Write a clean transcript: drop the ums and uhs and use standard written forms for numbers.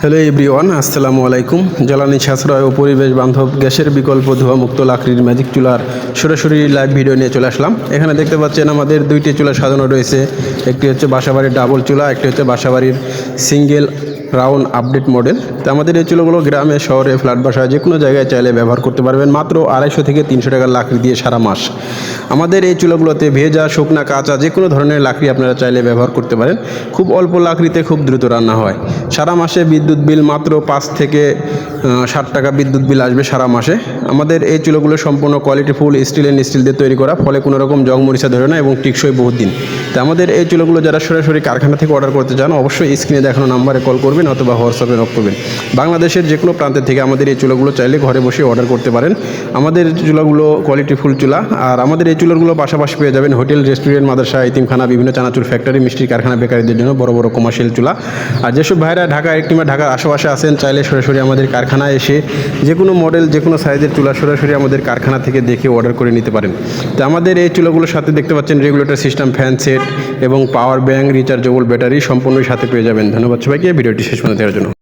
Hello everyone, আসসালামু আলাইকুম। জ্বালানি সাশ্রয় ও পরিবেশ বান্ধব গ্যাসের বিকল্প ধোঁয়ামুক্ত লাকড়ির ম্যাজিক চুলার সরাসরি লাইভ ভিডিও নিয়ে চলে আসলাম। এখানে দেখতে পাচ্ছেন আমাদের দুইটি চুলা সাজানো রয়েছে। একটি হচ্ছে বাসাবাড়ির ডাবল চুলা, একটি হচ্ছে বাসাবাড়ির সিঙ্গেল রাউন্ড আপডেট মডেল। তো আমাদের এই চুলাগুলো গ্রামে, শহরে, ফ্ল্যাট বাসায় যে কোনো জায়গায় চাইলে ব্যবহার করতে পারবেন মাত্র 250 থেকে 300 টাকার লাকড়ি দিয়ে সারা মাস। আমাদের এই চুলাগুলোতে ভেজা, শুকনা, কাঁচা যে কোনো ধরনের লাকড়ি আপনারা চাইলে ব্যবহার করতে পারেন। খুব অল্প লাকড়িতে খুব দ্রুত রান্না হয়। সারা মাসে বিদ্যুৎ বিল মাত্র 5 থেকে 60 টাকা বিদ্যুৎ বিল আসবে সারা মাসে। আমাদের এই চুলাগুলো সম্পূর্ণ কোয়ালিটিফুল স্টিল দিয়ে তৈরি করা, ফলে কোনো রকম জং মরিচা ধরে না এবং টিকসই বহুত দিন। তো আমাদের এই চুলাগুলো যারা সরাসরি কারখানা থেকে অর্ডার করতে চান, অবশ্যই স্ক্রিনে দেখানো নাম্বারে কল করবেন অথবা হোয়াটসঅ্যাপে নক করবেন। বাংলাদেশের যে কোনো প্রান্তের থেকে আমাদের এই চুলাগুলো চাইলে ঘরে বসে অর্ডার করতে পারেন। আমাদের চুলাগুলো কোয়ালিটিফুল চুলা। আর আমাদের এই চুলাগুলো পাশাপাশি পেয়ে যাবেন হোটেল, রেস্টুরেন্ট, মাদ্রাসা, এতিমখানা, বিভিন্ন চানাচুর ফ্যাক্টরি, মিষ্টির কারখানা, বেকারিদের জন্য বড় বড় কমার্শিয়াল চুলা। আর যেসব ভাইরা ঢাকা কিংবা ঢাকার আশেপাশে আছেন, চাইলে সরাসরি আমাদের কারখানায় এসে যে কোনো মডেল, যে কোনো সাইজের চুলা সরাসরি আমাদের কারখানা থেকে দেখে অর্ডার করে নিতে পারেন। তো আমাদের এই চুলাগুলোর সাথে দেখতে পাচ্ছেন রেগুলেটর সিস্টেম, ফ্যান সেট এবং পাওয়ার ব্যাংক, রিচার্জেবল ব্যাটারি সম্পূর্ণই সাথে পেয়ে যাবেন। ধন্যবাদ সবাইকে ভিডিওটি শেষ পর্যন্ত দেখার জন্য।